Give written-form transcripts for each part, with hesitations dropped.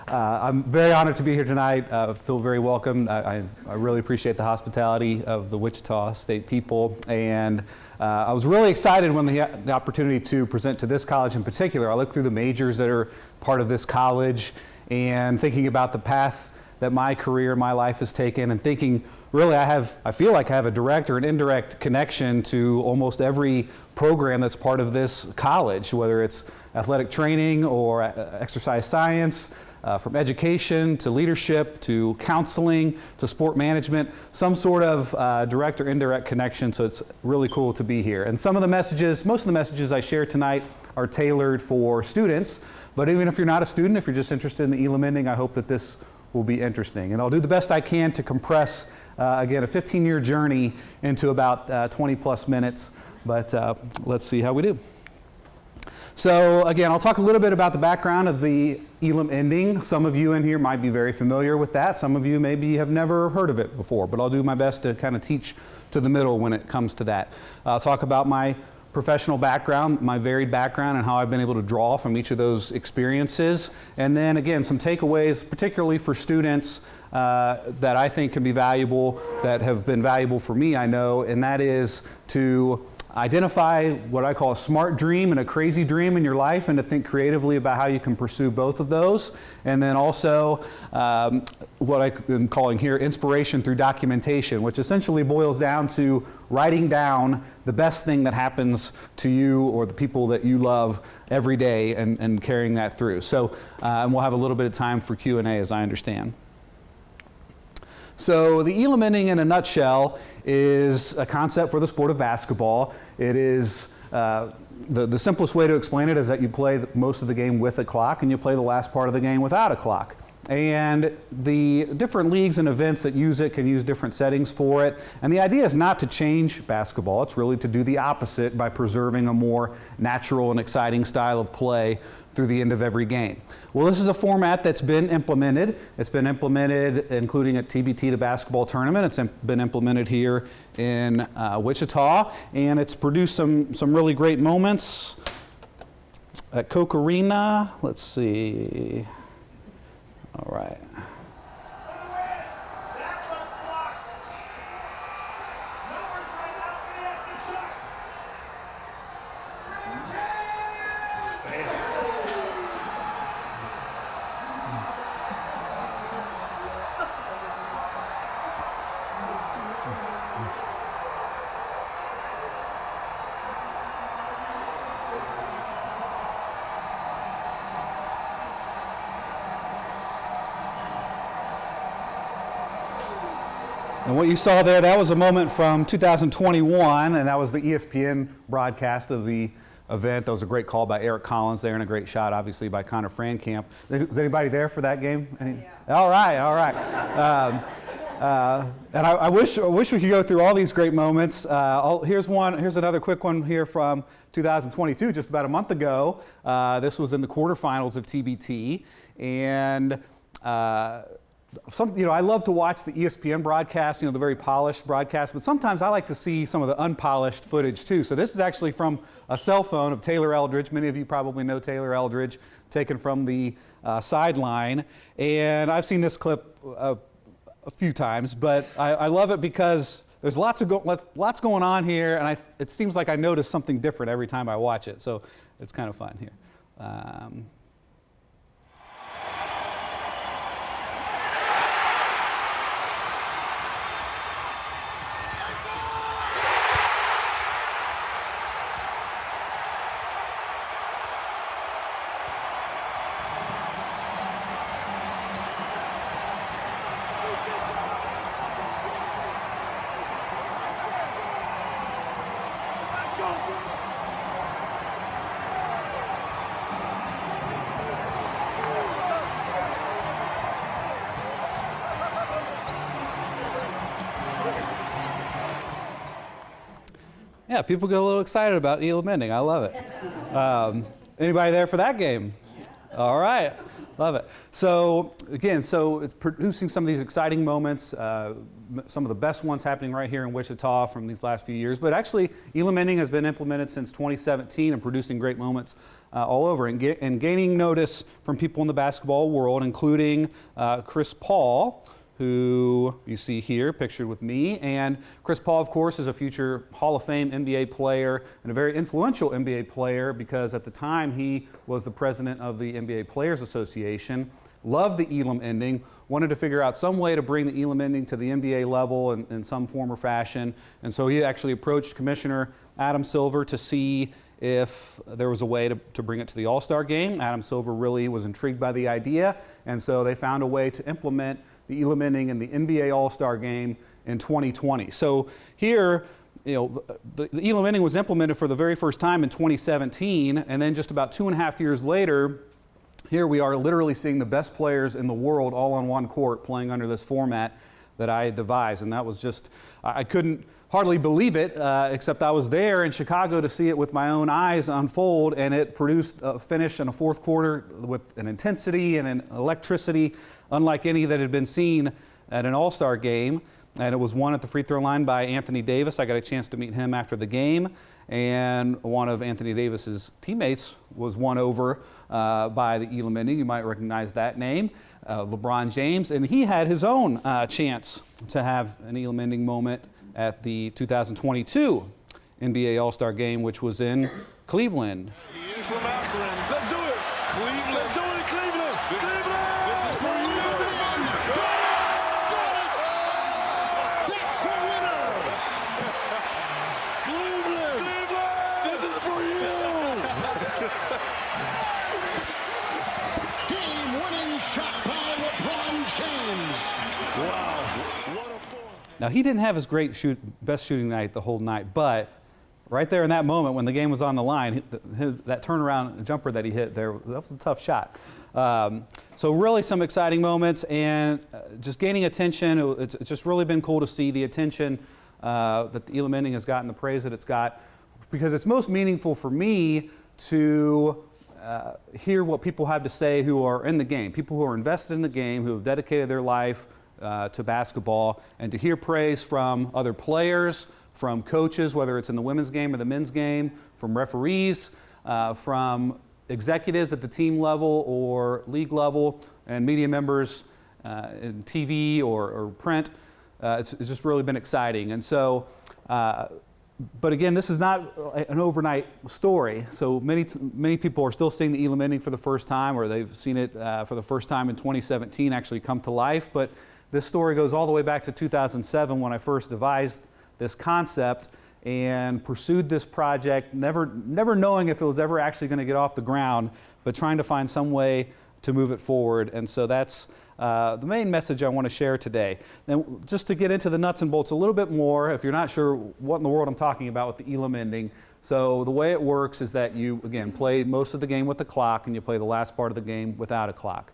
I'm very honored to be here tonight. Feel very welcome. I really appreciate the hospitality of the Wichita State people, and I was really excited when the opportunity to present to this college in particular. I looked through the majors that are part of this college and thinking about the path that my career, my life has taken, and thinking really I feel like I have a direct or an indirect connection to almost every program that's part of this college, whether it's athletic training or exercise science, from education to leadership to counseling to sport management, some sort of direct or indirect connection, so it's really cool to be here. And most of the messages I share tonight are tailored for students, but even if you're not a student, if you're just interested in the Elam Ending, I hope that this will be interesting. And I'll do the best I can to compress, again, a 15-year journey into about 20 plus minutes, but let's see how we do. So again, I'll talk a little bit about the background of the Elam Ending. Some of you in here might be very familiar with that. Some of you maybe have never heard of it before, but I'll do my best to kind of teach to the middle when it comes to that. I'll talk about my professional background, my varied background, and how I've been able to draw from each of those experiences. And then again, some takeaways, particularly for students that I think can be valuable, that have been valuable for me, I know, and that is to identify what I call a smart dream and a crazy dream in your life, and to think creatively about how you can pursue both of those. And then also what I'm calling here inspiration through documentation, which essentially boils down to writing down the best thing that happens to you or the people that you love every day, and carrying that through. So and we'll have a little bit of time for Q&A, as I understand. So the Elam Ending in a nutshell is a concept for the sport of basketball. It is, the simplest way to explain it is that you play most of the game with a clock, and you play the last part of the game without a clock. And the different leagues and events that use it can use different settings for it. And the idea is not to change basketball. It's really to do the opposite by preserving a more natural and exciting style of play through the end of every game. Well, this is a format that's been implemented. It's been implemented including at TBT, the basketball tournament. It's been implemented here in Wichita, and it's produced some really great moments at Koch Arena. Let's see. All right. And what you saw there, that was a moment from 2021, and that was the ESPN broadcast of the event. That was a great call by Eric Collins there, and a great shot, obviously, by Connor Frankamp. Is anybody there for that game? Yeah. All right, all right. And I wish we could go through all these great moments. Here's another quick one here from 2022, just about a month ago. This was in the quarterfinals of TBT, and I love to watch the ESPN broadcast, the very polished broadcast, but sometimes I like to see some of the unpolished footage too. So this is actually from a cell phone of Taylor Eldridge. Many of you probably know Taylor Eldridge, taken from the sideline. And I've seen this clip a few times, but I love it because there's lots going on here, and it seems like I notice something different every time I watch it. So it's kind of fun here. Yeah, people get a little excited about Elam Ending. I love it. Anybody there for that game? All right. Love it. So again, it's producing some of these exciting moments, some of the best ones happening right here in Wichita from these last few years. But actually, Elam Ending has been implemented since 2017 and producing great moments all over and gaining notice from people in the basketball world, including Chris Paul, who you see here pictured with me. And Chris Paul, of course, is a future Hall of Fame NBA player and a very influential NBA player because at the time he was the president of the NBA Players Association, loved the Elam Ending, wanted to figure out some way to bring the Elam Ending to the NBA level in some form or fashion. And so he actually approached Commissioner Adam Silver to see if there was a way to bring it to the All-Star game. Adam Silver really was intrigued by the idea, and so they found a way to implement the Elam Ending in the NBA All-Star game in 2020. So here, the Elam Ending was implemented for the very first time in 2017, and then just about 2.5 years later, here we are literally seeing the best players in the world all on one court playing under this format that I had devised. And that was just, I couldn't hardly believe it, except I was there in Chicago to see it with my own eyes unfold, and it produced a finish in a fourth quarter with an intensity and an electricity unlike any that had been seen at an All-Star game. And it was won at the free throw line by Anthony Davis. I got a chance to meet him after the game. And one of Anthony Davis's teammates was won over by the Elam Ending. You might recognize that name, LeBron James. And he had his own chance to have an Elam Ending moment at the 2022 NBA All-Star game, which was in Cleveland. He is from Akron. Let's do it. Cleveland. Let's do it, Cleveland. Cleveland. This is for you. Got it. That's a winner. Cleveland. Cleveland. This is for you. Game-winning shot by LeBron James. Wow. What a form. Now, he didn't have his best shooting night the whole night, but right there in that moment when the game was on the line, that turnaround jumper that he hit there, that was a tough shot. So really some exciting moments and just gaining attention. It's just really been cool to see the attention that the Elam Ending has gotten, the praise that it's got, because it's most meaningful for me to hear what people have to say who are in the game, people who are invested in the game, who have dedicated their life to basketball, and to hear praise from other players, from coaches, whether it's in the women's game or the men's game, from referees, from executives at the team level or league level, and media members in TV or print. It's just really been exciting. And so, but again, this is not an overnight story. So many people are still seeing the Elam Ending for the first time, or they've seen it for the first time in 2017 actually come to life. But this story goes all the way back to 2007 when I first devised this concept and pursued this project, never knowing if it was ever actually going to get off the ground, but trying to find some way to move it forward. And so that's the main message I want to share today. Now, just to get into the nuts and bolts a little bit more, if you're not sure what in the world I'm talking about with the Elam Ending, so the way it works is that you, again, play most of the game with the clock and you play the last part of the game without a clock.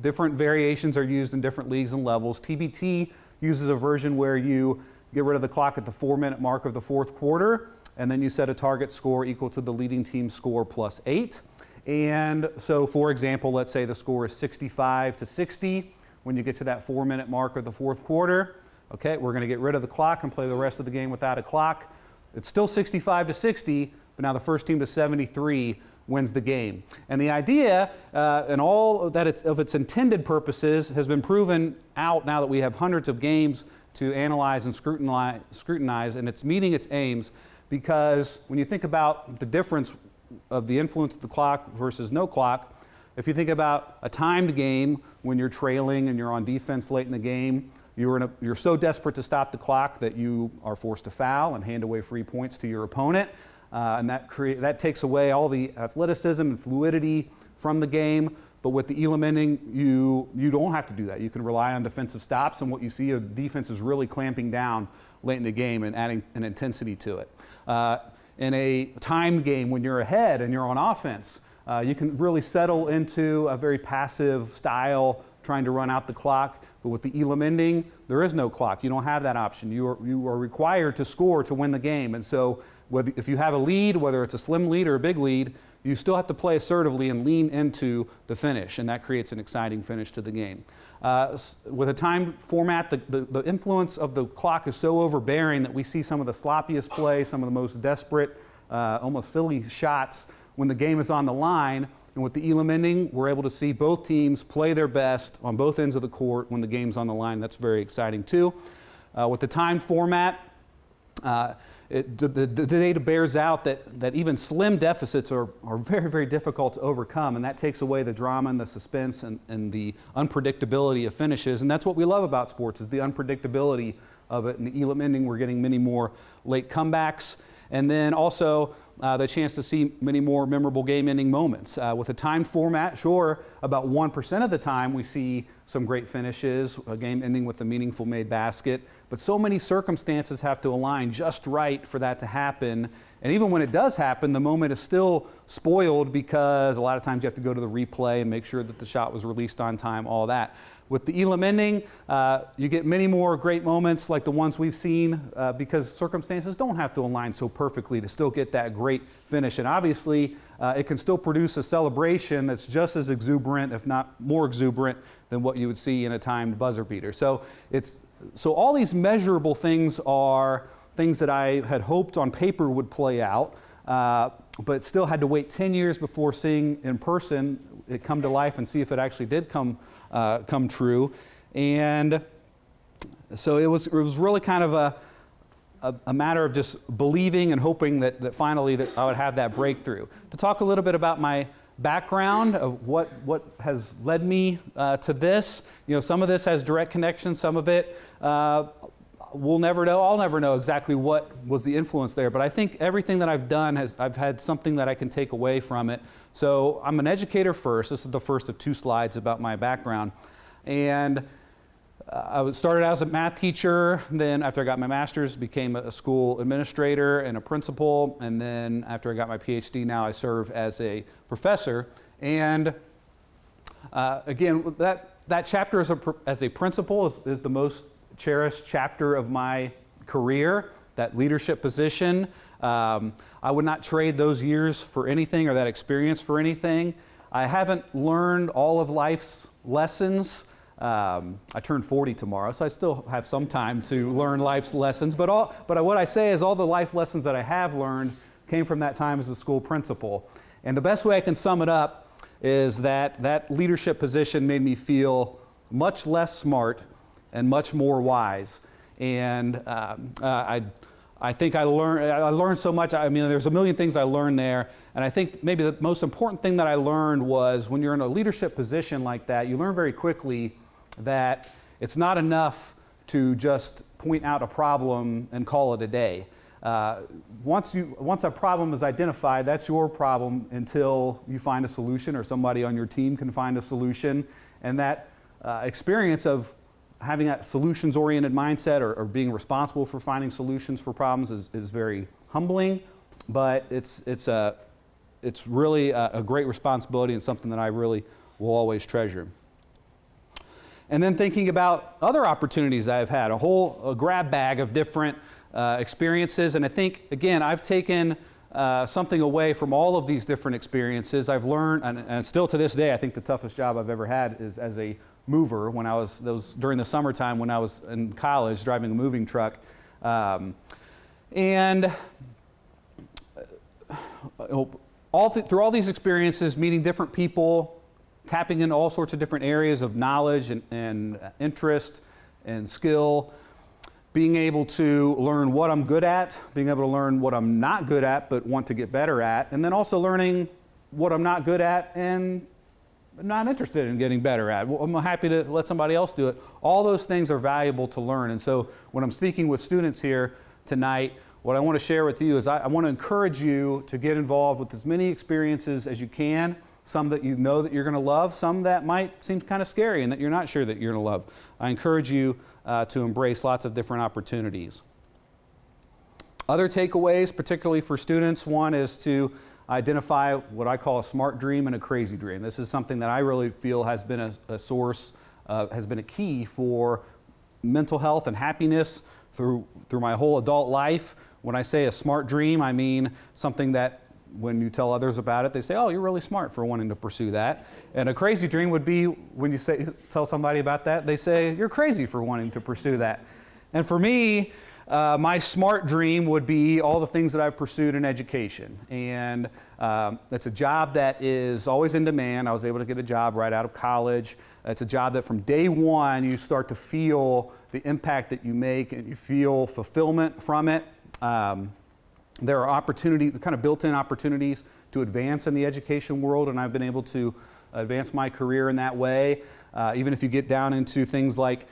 Different variations are used in different leagues and levels. TBT uses a version where you get rid of the clock at the 4-minute mark of the fourth quarter, and then you set a target score equal to the leading team's score plus 8. And so, for example, let's say the score is 65-60. When you get to that 4-minute mark of the fourth quarter, okay, we're going to get rid of the clock and play the rest of the game without a clock. It's still 65-60, but now the first team to 73 wins the game. And the idea and all that of its intended purposes has been proven out now that we have hundreds of games to analyze and scrutinize, and it's meeting its aims, because when you think about the difference of the influence of the clock versus no clock, if you think about a timed game when you're trailing and you're on defense late in the game, you're so desperate to stop the clock that you are forced to foul and hand away free points to your opponent. And that takes away all the athleticism and fluidity from the game. But with the Elam Ending, you don't have to do that. You can rely on defensive stops, and what you see, a defense is really clamping down late in the game and adding an intensity to it. In a timed game, when you're ahead and you're on offense, you can really settle into a very passive style, trying to run out the clock. But with the Elam Ending, there is no clock. You don't have that option. You are required to score to win the game. And so if you have a lead, whether it's a slim lead or a big lead, you still have to play assertively and lean into the finish, and that creates an exciting finish to the game. With a timed format, the influence of the clock is so overbearing that we see some of the sloppiest play, some of the most desperate, almost silly shots when the game is on the line. And with the Elam Ending, we're able to see both teams play their best on both ends of the court when the game's on the line. That's very exciting too. With the timed format, the data bears out that even slim deficits are very, very difficult to overcome, and that takes away the drama and the suspense and the unpredictability of finishes. And that's what we love about sports, is the unpredictability of it. In the Elam Ending, we're getting many more late comebacks, and then also the chance to see many more memorable game-ending moments. With a timed format, sure, about 1% of the time we see some great finishes, a game ending with a meaningful made basket, but so many circumstances have to align just right for that to happen. And even when it does happen, the moment is still spoiled because a lot of times you have to go to the replay and make sure that the shot was released on time, all that. With the Elam Ending, you get many more great moments like the ones we've seen because circumstances don't have to align so perfectly to still get that great finish. And obviously, it can still produce a celebration that's just as exuberant, if not more exuberant, than what you would see in a timed buzzer beater. So all these measurable things are things that I had hoped on paper would play out, but still had to wait 10 years before seeing in person it come to life and see if it actually did come true. And so it was really kind of a matter of just believing and hoping that finally that I would have that breakthrough. To talk a little bit about my background of what has led me to this, some of this has direct connections, some of it we'll never know. I'll never know exactly what was the influence there, but I think everything that I've done I've had something that I can take away from it. So I'm an educator first. This is the first of 2 slides about my background. And I started out as a math teacher, then after I got my master's, became a school administrator and a principal, and then after I got my PhD, now I serve as a professor. And again, that chapter as a principal is the most cherished chapter of my career, that leadership position. I would not trade those years for anything or that experience for anything. I haven't learned all of life's lessons. I turn 40 tomorrow, so I still have some time to learn life's lessons. But what I say is all the life lessons that I have learned came from that time as a school principal. And the best way I can sum it up is that leadership position made me feel much less smart and much more wise. And I think I learned so much. I mean, there's a million things I learned there. And I think maybe the most important thing that I learned was when you're in a leadership position like that, you learn very quickly that it's not enough to just point out a problem and call it a day. Once a problem is identified, that's your problem until you find a solution or somebody on your team can find a solution. And that experience of having that solutions-oriented mindset or being responsible for finding solutions for problems is very humbling, but it's really a great responsibility and something that I really will always treasure. And then thinking about other opportunities I've had, a grab bag of different experiences, and I think, again, I've taken something away from all of these different experiences. I've learned, and still to this day, I think the toughest job I've ever had is as a mover when that was during the summertime when I was in college driving a moving truck. And through all these experiences, meeting different people, tapping into all sorts of different areas of knowledge and interest and skill, being able to learn what I'm good at, being able to learn what I'm not good at but want to get better at, and then also learning what I'm not good at and not interested in getting better at. I'm happy to let somebody else do it. All those things are valuable to learn. And so when I'm speaking with students here tonight, what I want to share with you is I want to encourage you to get involved with as many experiences as you can, some that you know that you're going to love, some that might seem kind of scary and that you're not sure that you're going to love. I encourage you to embrace lots of different opportunities. Other takeaways, particularly for students, one is to identify what I call a smart dream and a crazy dream. This is something that I really feel has been a source, has been a key for mental health and happiness through my whole adult life. When I say a smart dream, I mean something that when you tell others about it, they say, oh, you're really smart for wanting to pursue that. And a crazy dream would be when you tell somebody about that, they say, you're crazy for wanting to pursue that. And for me, my smart dream would be all the things that I've pursued in education. And it's a job that is always in demand. I was able to get a job right out of college. It's a job that from day one you start to feel the impact that you make and you feel fulfillment from it. There are opportunities, kind of built-in opportunities to advance in the education world, and I've been able to advance my career in that way. Even if you get down into things like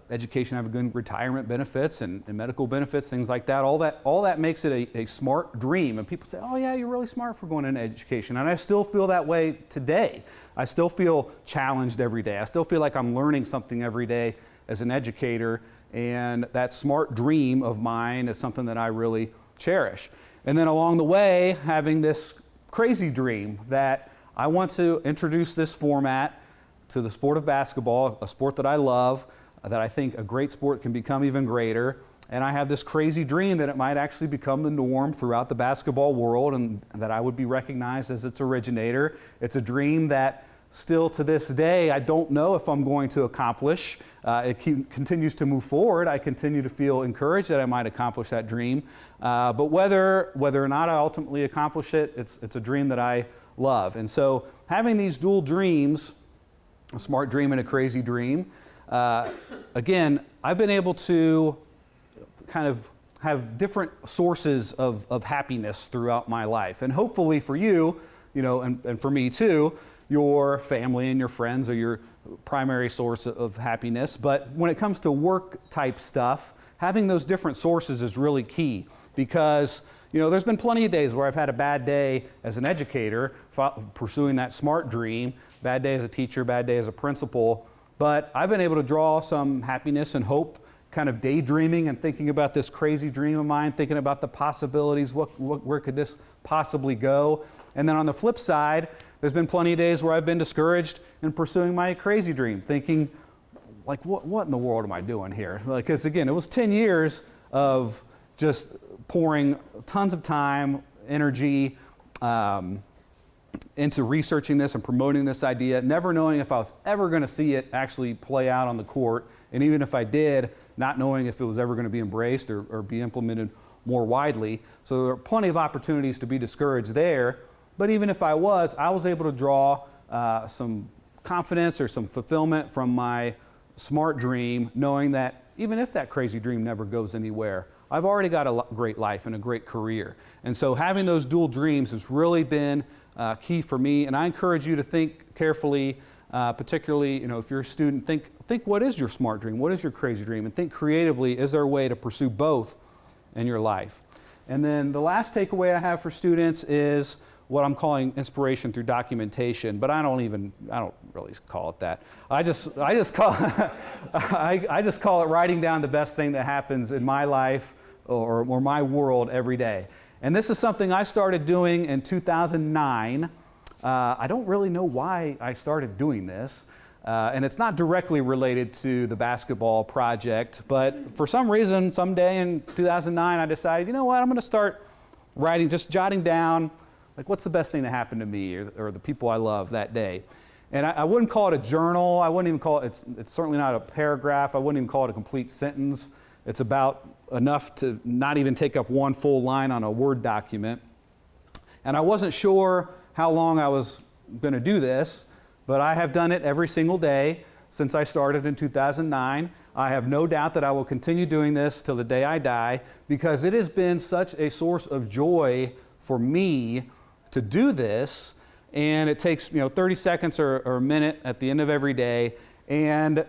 education, have good retirement benefits and medical benefits, things like that. All that makes it a smart dream. And people say, "Oh yeah, you're really smart for going into education." And I still feel that way today. I still feel challenged every day. I still feel like I'm learning something every day as an educator. And that smart dream of mine is something that I really cherish. And then along the way, having this crazy dream that I want to introduce this format to the sport of basketball, a sport that I love, that I think a great sport can become even greater. And I have this crazy dream that it might actually become the norm throughout the basketball world and that I would be recognized as its originator. It's a dream that still to this day, I don't know if I'm going to accomplish. It continues to move forward. I continue to feel encouraged that I might accomplish that dream. But whether or not I ultimately accomplish it, it's a dream that I love. And so having these dual dreams, a smart dream and a crazy dream, again, I've been able to kind of have different sources of happiness throughout my life. And hopefully for you, and for me too, your family and your friends are your primary source of happiness. But when it comes to work type stuff, having those different sources is really key because there's been plenty of days where I've had a bad day as an educator pursuing that smart dream, bad day as a teacher, bad day as a principal, but I've been able to draw some happiness and hope, kind of daydreaming and thinking about this crazy dream of mine, thinking about the possibilities, where could this possibly go? And then on the flip side, there's been plenty of days where I've been discouraged in pursuing my crazy dream, thinking, like, what in the world am I doing here? Because again, it was 10 years of just pouring tons of time, energy into researching this and promoting this idea, never knowing if I was ever going to see it actually play out on the court. And even if I did, not knowing if it was ever going to be embraced or be implemented more widely. So there are plenty of opportunities to be discouraged there. But even if I was able to draw some confidence or some fulfillment from my smart dream, knowing that even if that crazy dream never goes anywhere, I've already got a great life and a great career. And so having those dual dreams has really been key for me. And I encourage you to think carefully, particularly, if you're a student, think what is your smart dream? What is your crazy dream? And think creatively, is there a way to pursue both in your life? And then the last takeaway I have for students is what I'm calling inspiration through documentation, but I don't really call it that. I just call it writing down the best thing that happens in my life or my world every day. And this is something I started doing in 2009. I don't really know why I started doing this, and it's not directly related to the basketball project, but for some reason, someday in 2009, I decided, I'm going to start writing, just jotting down, like, what's the best thing that happened to me or the people I love that day. And I wouldn't call it a journal. I wouldn't even call it, it's certainly not a paragraph. I wouldn't even call it a complete sentence. It's about enough to not even take up one full line on a Word document. And I wasn't sure how long I was going to do this, but I have done it every single day since I started in 2009. I have no doubt that I will continue doing this till the day I die because it has been such a source of joy for me to do this. And it takes 30 seconds or a minute at the end of every day. And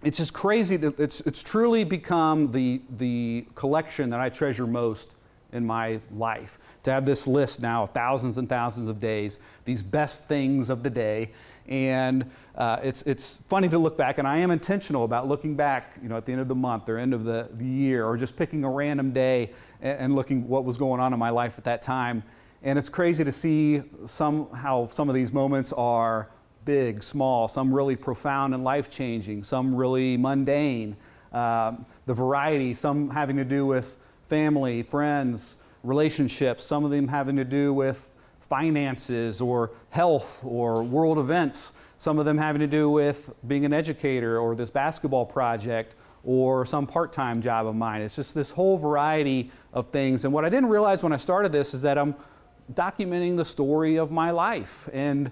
it's just crazy. It's truly become the collection that I treasure most in my life. To have this list now of thousands and thousands of days, these best things of the day. And it's funny to look back, and I am intentional about looking back, at the end of the month or end of the year, or just picking a random day and looking what was going on in my life at that time. And it's crazy to see how some of these moments are big, small, some really profound and life-changing, some really mundane. The variety, some having to do with family, friends, relationships, some of them having to do with finances or health or world events, some of them having to do with being an educator or this basketball project or some part-time job of mine. It's just this whole variety of things. And what I didn't realize when I started this is that I'm documenting the story of my life. And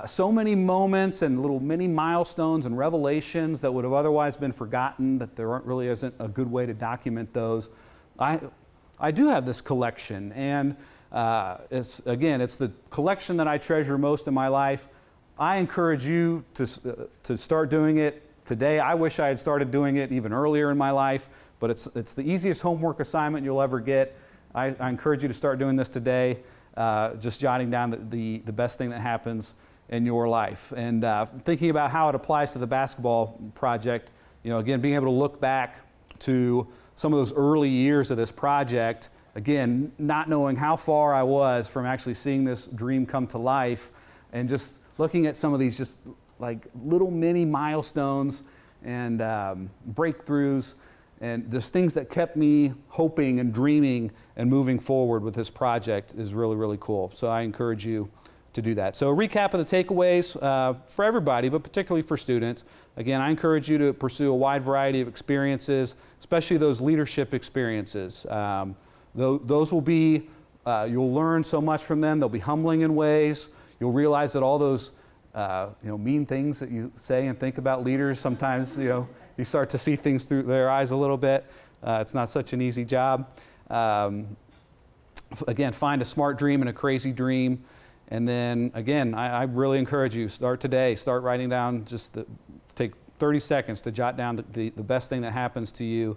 so many moments and little mini milestones and revelations that would have otherwise been forgotten, that there really isn't a good way to document those. I do have this collection, and it's the collection that I treasure most in my life. I encourage you to start doing it today. I wish I had started doing it even earlier in my life, but it's the easiest homework assignment you'll ever get. I encourage you to start doing this today, just jotting down the best thing that happens in your life. And thinking about how it applies to the basketball project, again, being able to look back to some of those early years of this project, again, not knowing how far I was from actually seeing this dream come to life, and just looking at some of these just like little mini milestones and breakthroughs and just things that kept me hoping and dreaming and moving forward with this project is really, really cool. So I encourage you to do that. So a recap of the takeaways for everybody, but particularly for students. Again, I encourage you to pursue a wide variety of experiences, especially those leadership experiences. Those will be, you'll learn so much from them. They'll be humbling in ways. You'll realize that all those mean things that you say and think about leaders, sometimes you start to see things through their eyes a little bit. It's not such an easy job. Again, find a smart dream and a crazy dream. And then again, I really encourage you, start today, start writing down, take 30 seconds to jot down the best thing that happens to you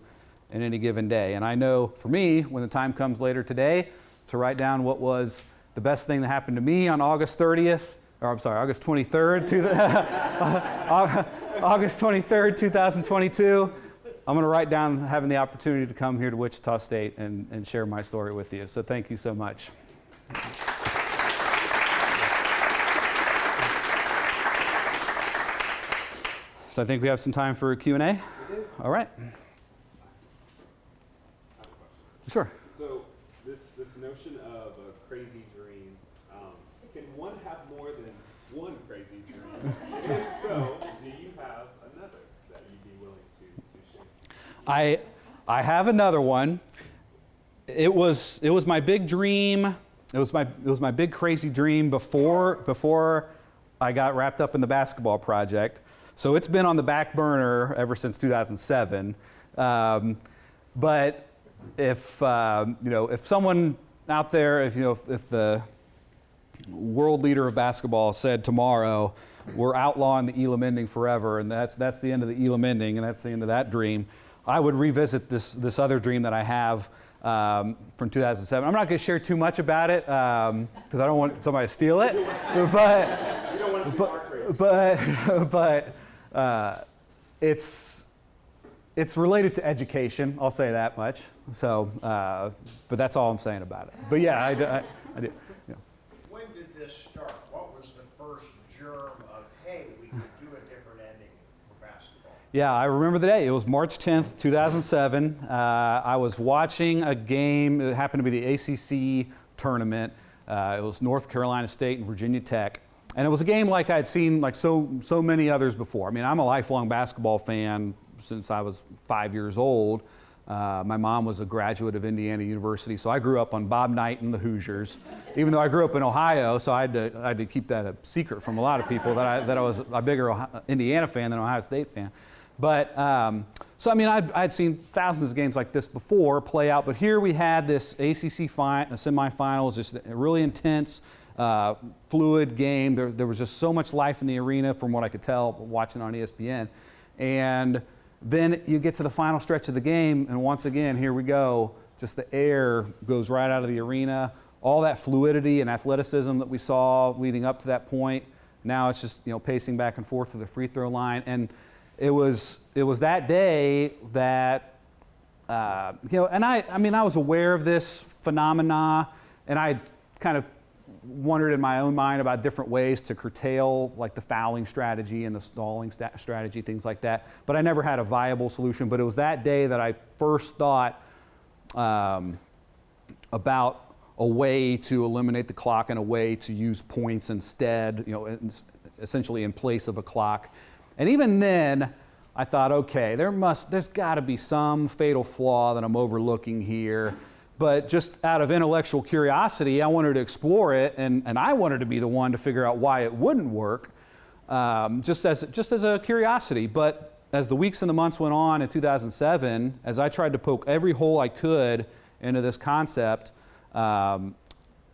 in any given day. And I know for me, when the time comes later today, to write down what was the best thing that happened to me on August 23rd, August 23rd, 2022, I'm going to write down having the opportunity to come here to Wichita State and share my story with you. So thank you so much. So I think we have some time for Q&A. We do. All right. Sure. So this notion of a crazy dream, can one have more than one crazy dream? If so, do you have another that you'd be willing to share? I have another one. It was my big dream. It was my big crazy dream before I got wrapped up in the basketball project. So it's been on the back burner ever since 2007. But if someone out there, if the world leader of basketball said tomorrow, we're outlawing the Elam Ending forever, and that's the end of the Elam Ending, and that's the end of that dream, I would revisit this other dream that I have from 2007. I'm not going to share too much about it because I don't want somebody to steal it, but it's related to education. I'll say that much. So, but that's all I'm saying about it. But yeah, I do. Yeah. When did this start? What was the first germ of, hey, we could do a different ending for basketball? Yeah, I remember the day. It was March 10th, 2007. I was watching a game. It happened to be the ACC tournament. It was North Carolina State and Virginia Tech. And it was a game like I'd seen like so many others before. I mean, I'm a lifelong basketball fan since I was 5 years old. My mom was a graduate of Indiana University, so I grew up on Bob Knight and the Hoosiers, even though I grew up in Ohio, so I had to keep that a secret from a lot of people that I was a bigger Indiana fan than Ohio State fan. But, so I mean, I'd seen thousands of games like this before play out, but here we had this ACC semifinal. It was just a really intense, fluid game. There was just so much life in the arena from what I could tell watching on ESPN. And then you get to the final stretch of the game, and once again, here we go. Just the air goes right out of the arena. All that fluidity and athleticism that we saw leading up to that point, now it's just pacing back and forth to the free throw line. And it was that day that and I was aware of this phenomena, and I kind of wondered in my own mind about different ways to curtail like the fouling strategy and the stalling strategy, things like that. But I never had a viable solution. But it was that day that I first thought about a way to eliminate the clock and a way to use points instead, essentially in place of a clock. And even then, I thought, okay, there's got to be some fatal flaw that I'm overlooking here. But just out of intellectual curiosity, I wanted to explore it, and I wanted to be the one to figure out why it wouldn't work, just as a curiosity. But as the weeks and the months went on in 2007, as I tried to poke every hole I could into this concept, I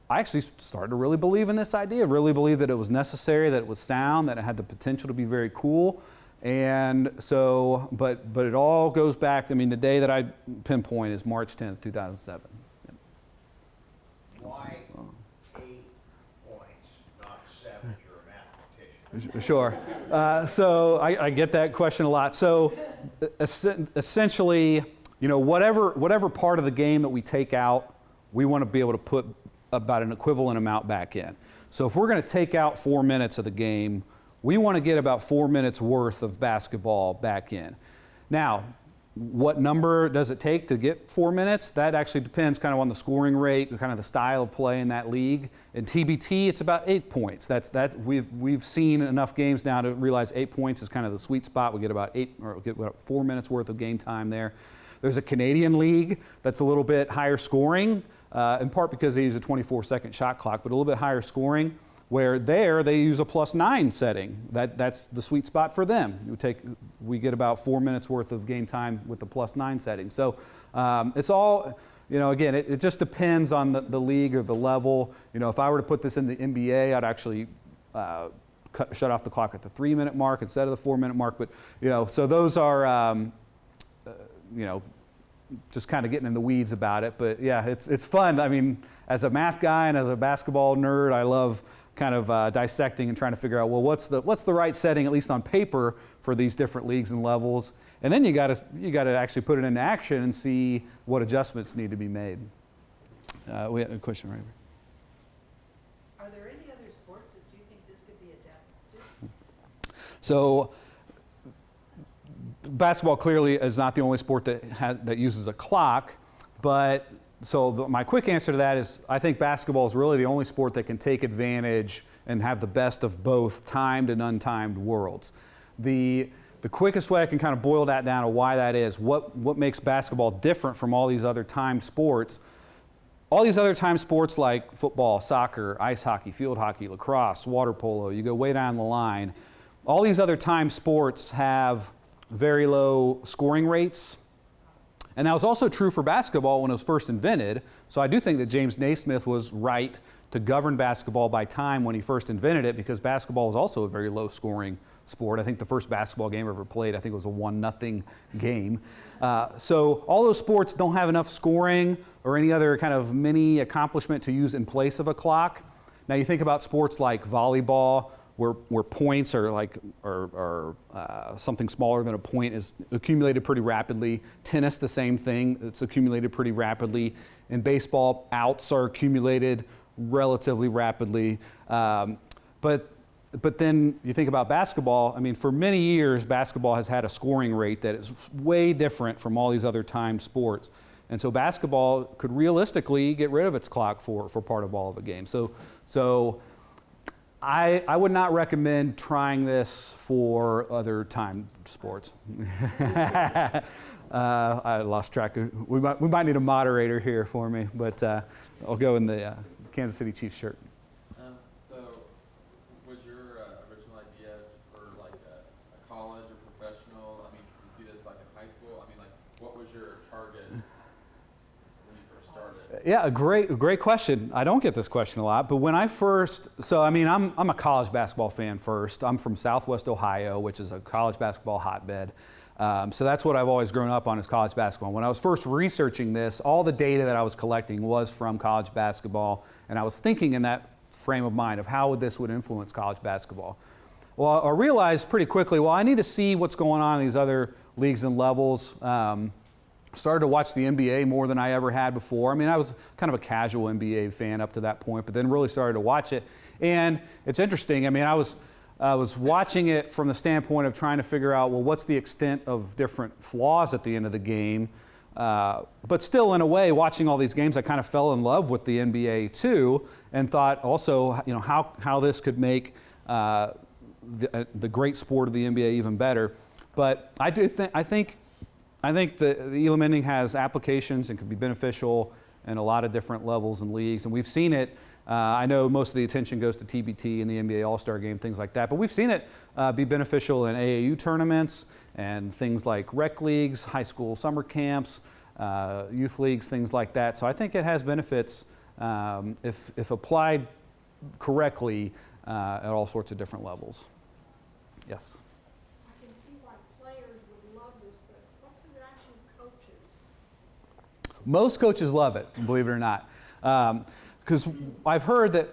actually started to really believe in this idea, really believe that it was necessary, that it was sound, that it had the potential to be very cool. And so, but it all goes back, I mean, the day that I pinpoint is March 10th, 2007. Yep. Why 8 points, not 7? You're a mathematician. Sure. So I get that question a lot. So essentially, you know, whatever part of the game that we take out, we want to be able to put about an equivalent amount back in. So if we're going to take out 4 minutes of the game, we want to get about 4 minutes worth of basketball back in. Now, what number does it take to get 4 minutes? That actually depends kind of on the scoring rate, kind of the style of play in that league. In TBT, it's about 8 points. We've seen enough games now to realize 8 points is kind of the sweet spot. We get about 4 minutes worth of game time there. There's a Canadian league that's a little bit higher scoring, in part because they use a 24-second shot clock, but a little bit higher scoring, where they use a +9 setting. That's the sweet spot for them. We get about 4 minutes worth of game time with the +9 setting. So it's all, you know, again, it just depends on the league or the level. You know, if I were to put this in the NBA, I'd actually shut off the clock at the 3 minute mark instead of the 4 minute mark. But, you know, so those are, you know, just kind of getting in the weeds about it. But yeah, it's fun. I mean, as a math guy and as a basketball nerd, I love kind of dissecting and trying to figure out, well, what's the right setting, at least on paper, for these different leagues and levels. And then you got to actually put it into action and see what adjustments need to be made. We had a question right here. Are there any other sports that you think this could be adapted to? So basketball clearly is not the only sport that uses a clock, but my quick answer to that is I think basketball is really the only sport that can take advantage and have the best of both timed and untimed worlds. The quickest way I can kind of boil that down to why that is, what makes basketball different from all these other timed sports. All these other timed sports like football, soccer, ice hockey, field hockey, lacrosse, water polo, you go way down the line, all these other timed sports have very low scoring rates. And that was also true for basketball when it was first invented. So I do think that James Naismith was right to govern basketball by time when he first invented it, because basketball is also a very low scoring sport. I think the first basketball game I ever played, I think it was a 1-0 game. So all those sports don't have enough scoring or any other kind of mini accomplishment to use in place of a clock. Now you think about sports like volleyball, where points are something smaller than a point is accumulated pretty rapidly. Tennis, the same thing, it's accumulated pretty rapidly. In baseball, outs are accumulated relatively rapidly. But then you think about basketball, I mean, for many years, basketball has had a scoring rate that is way different from all these other timed sports. And so basketball could realistically get rid of its clock for part of all of a game. So I would not recommend trying this for other time sports. I lost track of, we might need a moderator here for me, but I'll go in the Kansas City Chiefs shirt. So was your original idea for like a college or professional? I mean, you see this like in high school? I mean, like what was your target when you first started? Yeah, a great question. I don't get this question a lot, but when I first, so I mean, I'm a college basketball fan first. I'm from Southwest Ohio, which is a college basketball hotbed. So that's what I've always grown up on is college basketball. When I was first researching this, all the data that I was collecting was from college basketball, and I was thinking in that frame of mind of how this would influence college basketball. Well, I realized pretty quickly, well, I need to see what's going on in these other leagues and levels. Started to watch the NBA more than I ever had before. I mean, I was kind of a casual NBA fan up to that point, but then really started to watch it. And it's interesting. I mean, I was watching it from the standpoint of trying to figure out, well, what's the extent of different flaws at the end of the game? But still, in a way, watching all these games, I kind of fell in love with the NBA too, and thought also, you know, how this could make the great sport of the NBA even better. But I think the Elam Ending has applications and could be beneficial in a lot of different levels and leagues, and we've seen it. I know most of the attention goes to TBT and the NBA All-Star Game, things like that, but we've seen it be beneficial in AAU tournaments and things like rec leagues, high school summer camps, youth leagues, things like that. So I think it has benefits if applied correctly at all sorts of different levels. Yes? I can see why players would love this, but what's the reaction of coaches? Most coaches love it, believe it or not. Because I've heard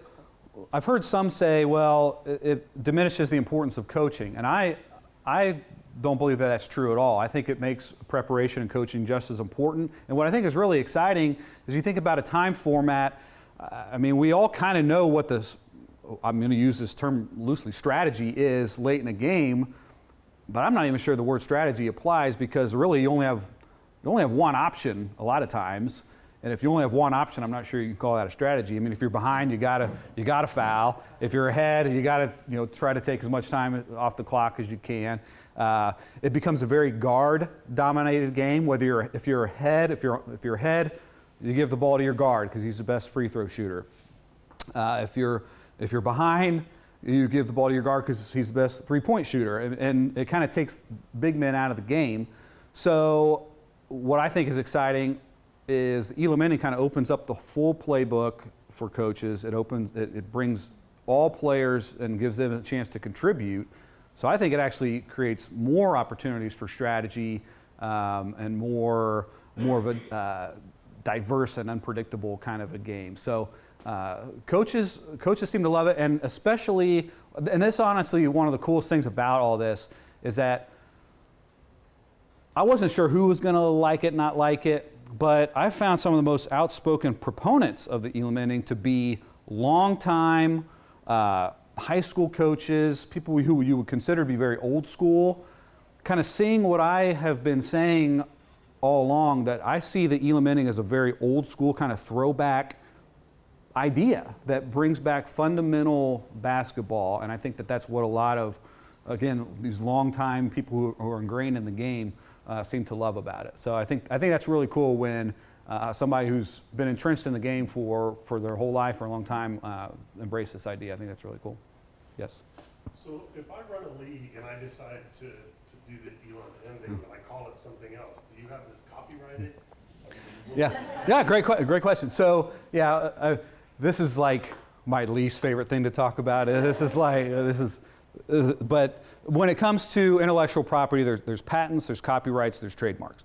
some say, well, it diminishes the importance of coaching. And I don't believe that that's true at all. I think it makes preparation and coaching just as important. And what I think is really exciting is you think about a time format. I mean, we all kind of know what this, I'm going to use this term loosely, strategy is late in a game, but I'm not even sure the word strategy applies because really you only have one option a lot of times. And if you only have one option, I'm not sure you can call that a strategy. I mean, if you're behind, you gotta foul. If you're ahead, you gotta try to take as much time off the clock as you can. It becomes a very guard-dominated game. If you're ahead, you give the ball to your guard because he's the best free throw shooter. If you're behind, you give the ball to your guard because he's the best three-point shooter, and it kind of takes big men out of the game. So what I think is exciting is Elam Ending kind of opens up the full playbook for coaches. It brings all players and gives them a chance to contribute. So I think it actually creates more opportunities for strategy and more of a diverse and unpredictable kind of a game. So coaches seem to love it, and especially, and this honestly, one of the coolest things about all this is that I wasn't sure who was going to like it, not like it. But I found some of the most outspoken proponents of the Elam Ending to be longtime high school coaches, people who you would consider to be very old school, kind of seeing what I have been saying all along, that I see the Elam Ending as a very old school kind of throwback idea that brings back fundamental basketball. And I think that that's what a lot of, again, these longtime people who are ingrained in the game seem to love about it. So I think that's really cool when somebody who's been entrenched in the game for their whole life, for a long time, embrace this idea. I think that's really cool. Yes? So if I run a league and I decide to do the Elam Ending, but I call it something else, do you have this copyrighted? Yeah, great question. So yeah, this is like my least favorite thing to talk about. But when it comes to intellectual property, there's patents, there's copyrights, there's trademarks.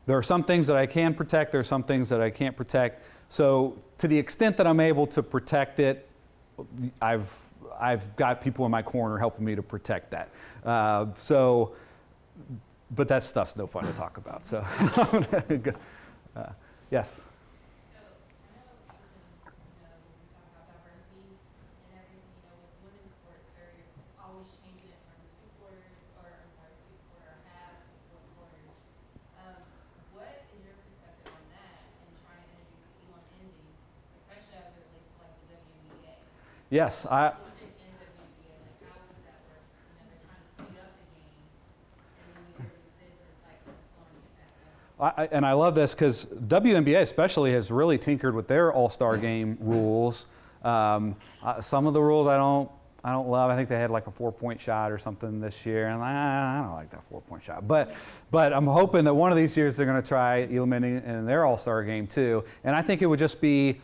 There are some things that I can protect, there are some things that I can't protect. So to the extent that I'm able to protect it, I've got people in my corner helping me to protect that. But that stuff's no fun to talk about. So yes. Yes, and I love this because WNBA especially has really tinkered with their All-Star Game rules. Some of the rules I don't love. I think they had like a 4-point shot or something this year, and I don't like that 4-point shot. But I'm hoping that one of these years they're going to try Elam Ending in their All-Star Game too. And I think it would just be.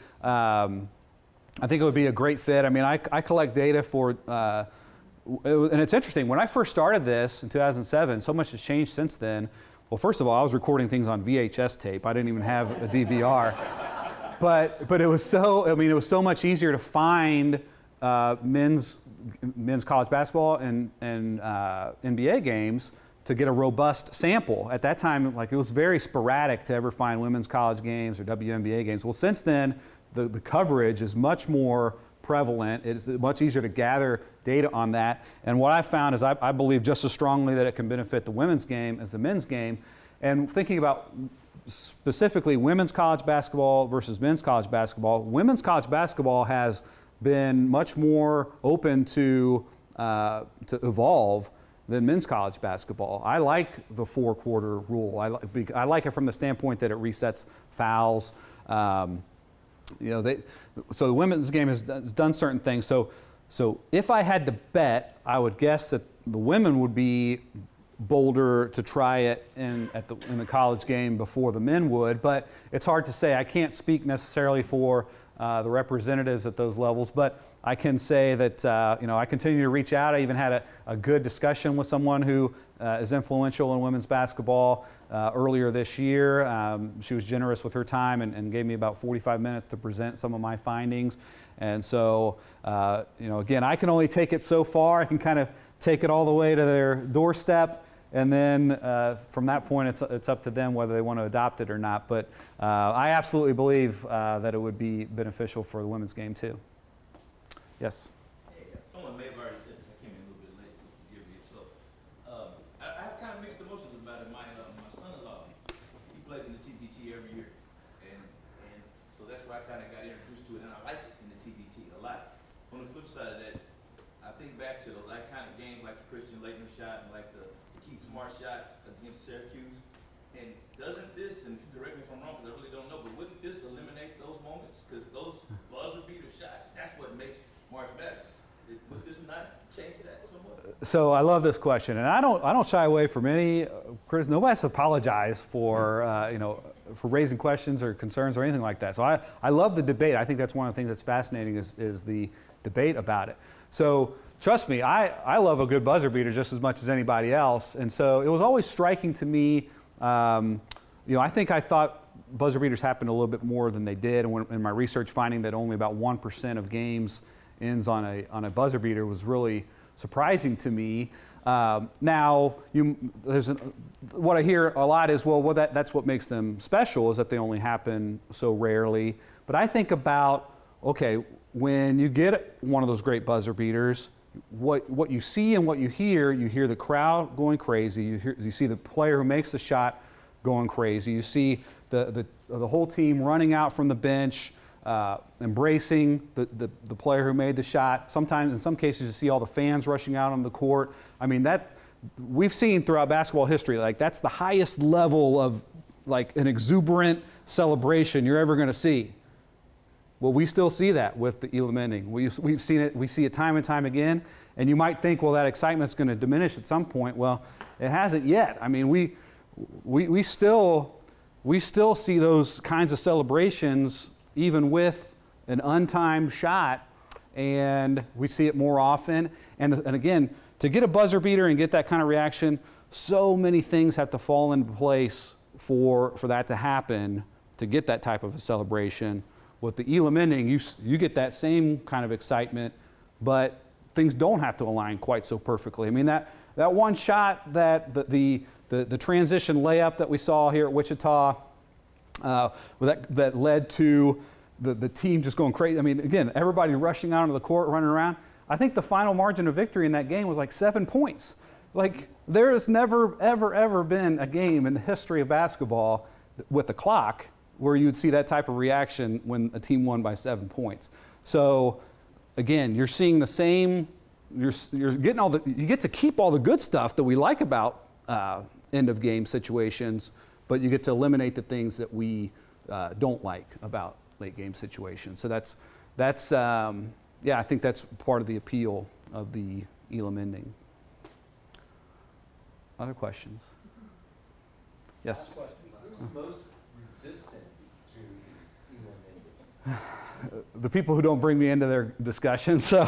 I think it would be a great fit. I mean, I collect data for, and it's interesting. When I first started this in 2007, so much has changed since then. Well, first of all, I was recording things on VHS tape. I didn't even have a DVR. But it was so much easier to find men's college basketball and NBA games to get a robust sample. At that time, like, it was very sporadic to ever find women's college games or WNBA games. Well, since then, the coverage is much more prevalent. It's much easier to gather data on that. And what I found is I believe just as strongly that it can benefit the women's game as the men's game. And thinking about specifically women's college basketball versus men's college basketball, women's college basketball has been much more open to evolve than men's college basketball. I like the 4-quarter rule. I like it from the standpoint that it resets fouls. So the women's game has done certain things. So if I had to bet, I would guess that the women would be bolder to try it in the college game before the men would, but it's hard to say. I can't speak necessarily for the representatives at those levels, but I can say that I continue to reach out. I even had a good discussion with someone who is influential in women's basketball earlier this year. She was generous with her time and gave me about 45 minutes to present some of my findings. And so, again, I can only take it so far. I can kind of take it all the way to their doorstep, and then from that point, it's up to them whether they want to adopt it or not. But I absolutely believe that it would be beneficial for the women's game too. Yes? Hey, someone may have already said this. I came in a little bit late, so forgive me. So I have kind of mixed emotions about it. My son-in-law, he plays in the TBT every year, and so that's why I kind of got introduced to it, and I like it in the TBT a lot. On the flip side of that, I think back to those iconic games like the Christian Laettner shot and like the Keith Smart shot against Syracuse. And doesn't this, and correct me if I'm wrong because I really don't know, but wouldn't this eliminate those moments? Because those buzzer beater shots, that's what makes March Madness. Would this not change that somewhat? So I love this question, and I don't shy away from any criticism. Nobody has to apologize for for raising questions or concerns or anything like that. So I love the debate. I think that's one of the things that's fascinating is the debate about it. So trust me, I love a good buzzer beater just as much as anybody else, and so it was always striking to me. I thought buzzer beaters happened a little bit more than they did, and in my research finding that only about 1% of games ends on a buzzer beater was really surprising to me. Now, what I hear a lot is, well, that's what makes them special, is that they only happen so rarely. But I think about, okay, when you get one of those great buzzer beaters, what you see and what you hear the crowd going crazy. You see the player who makes the shot going crazy. You see the whole team running out from the bench, embracing the player who made the shot. Sometimes, in some cases, you see all the fans rushing out on the court. I mean, that we've seen throughout basketball history. Like, that's the highest level of like an exuberant celebration you're ever going to see. Well, we still see that with the Elam Ending. We've seen it. We see it time and time again. And you might think, well, that excitement's going to diminish at some point. Well, it hasn't yet. I mean, we still see those kinds of celebrations even with an untimed shot, and we see it more often. And again, to get a buzzer beater and get that kind of reaction, so many things have to fall into place for that to happen, to get that type of a celebration. With the Elam Ending, you get that same kind of excitement, but things don't have to align quite so perfectly. I mean, that one shot, that the transition layup that we saw here at Wichita, that led to the team just going crazy. I mean, again, everybody rushing out onto the court, running around. I think the final margin of victory in that game was like 7 points. Like, there has never, ever been a game in the history of basketball with the clock where you'd see that type of reaction when a team won by 7 points. So, again, you're seeing the same. You're getting you get to keep all the good stuff that we like about end of game situations, but you get to eliminate the things that we don't like about late game situations. So that's I think that's part of the appeal of the Elam Ending. Other questions? Yes. Who's most resistant to Elam Ending? The people who don't bring me into their discussions. So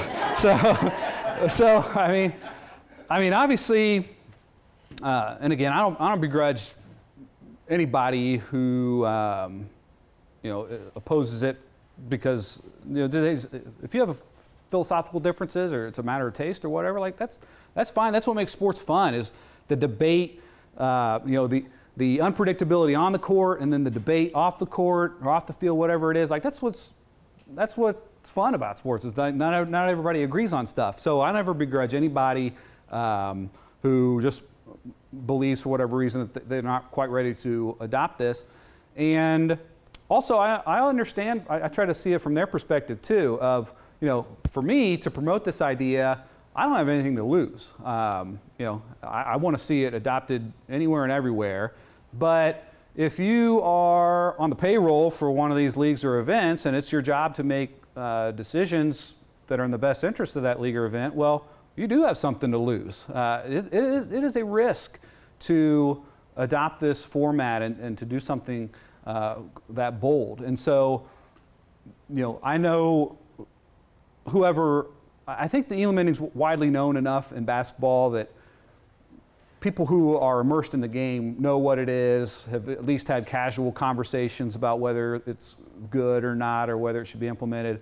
I mean, obviously, and again, I don't begrudge anybody who opposes it, because if you have philosophical differences or it's a matter of taste or whatever, like that's fine. That's what makes sports fun, is the debate, the unpredictability on the court, and then the debate off the court or off the field, whatever it is. Like, that's what's fun about sports, is that not everybody agrees on stuff. So I never begrudge anybody who just believes for whatever reason that they're not quite ready to adopt this. And also, I understand, I try to see it from their perspective too, of, for me to promote this idea, I don't have anything to lose. I want to see it adopted anywhere and everywhere. But if you are on the payroll for one of these leagues or events and it's your job to make decisions that are in the best interest of that league or event, well, you do have something to lose. It is a risk to adopt this format and to do something that bold. And so, I know I think the Elam Ending's widely known enough in basketball that people who are immersed in the game know what it is, have at least had casual conversations about whether it's good or not, or whether it should be implemented.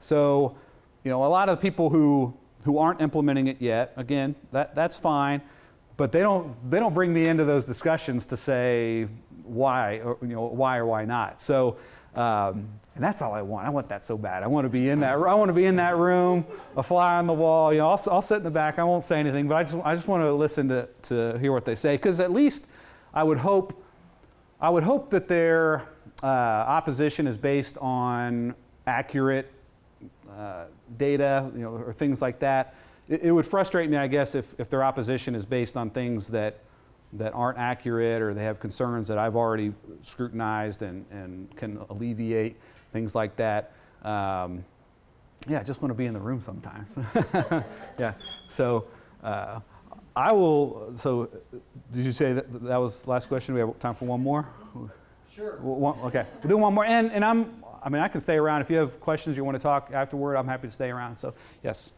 So, a lot of people who aren't implementing it yet, again, that's fine, but they don't bring me into those discussions to say why, or why or why not. So, and that's all I want. I want that so bad. I want to be in that. I want to be in that room, a fly on the wall. I'll sit in the back. I won't say anything, but I just want to listen to hear what they say, because at least I would hope that their opposition is based on accurate data, or things like that. It would frustrate me, I guess, if their opposition is based on things that aren't accurate, or they have concerns that I've already scrutinized and can alleviate, things like that. I just want to be in the room sometimes. Yeah. So I will. So did you say that was the last question? We have time for one more. Sure. Okay. We'll do one more. And I can stay around. If you have questions you want to talk afterward, I'm happy to stay around. So yes.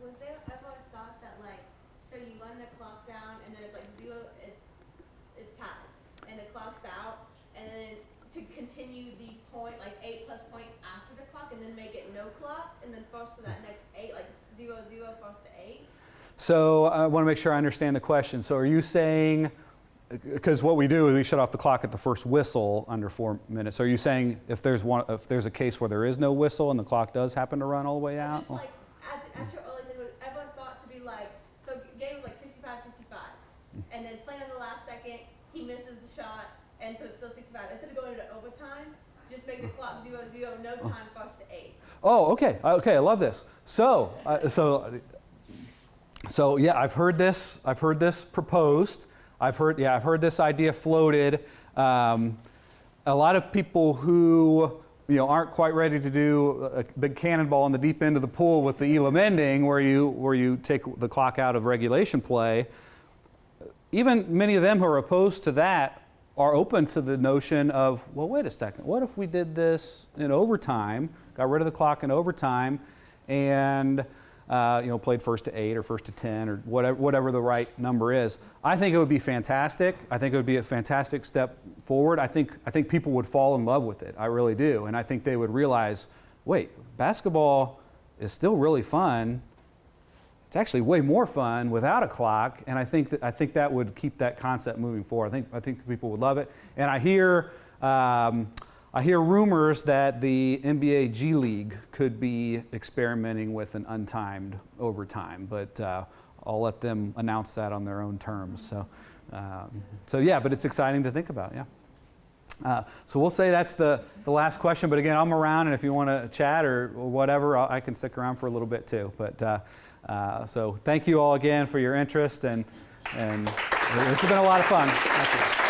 Was there ever a thought that, so you run the clock down and then it's like zero, it's time, and the clock's out, and then to continue the point, 8 plus point after the clock, and then make it no clock, and then force to that next 8, 0, 0, force to 8? So I want to make sure I understand the question. So are you saying, because what we do is we shut off the clock at the first whistle under 4 minutes. So are you saying if there's a case where there is no whistle and the clock does happen to run all the way out? Just at your earliest age, was ever thought to be so game was 65-65, and then playing on the last second, he misses the shot, and so it's still 65. Instead of going into overtime, just make the clock 0, 0, no time, force to 8. Oh, okay. Okay, I love this. So yeah, I've heard this proposed. I've heard this idea floated. A lot of people who aren't quite ready to do a big cannonball in the deep end of the pool with the Elam Ending, where you take the clock out of regulation play. Even many of them who are opposed to that are open to the notion of, well, wait a second, what if we did this in overtime, got rid of the clock in overtime, and played first to 8 or first to 10 or whatever the right number is. I think it would be fantastic. I think it would be a fantastic step forward. I think people would fall in love with it. I really do. And I think they would realize, wait, basketball is still really fun. It's actually way more fun without a clock. And I think that would keep that concept moving forward. I think people would love it. And I hear rumors that the NBA G League could be experimenting with an untimed overtime, but I'll let them announce that on their own terms. So yeah, but it's exciting to think about, yeah. So we'll say that's the last question, but again, I'm around, and if you want to chat or whatever, I can stick around for a little bit too. But so thank you all again for your interest, and this has been a lot of fun. Thank you.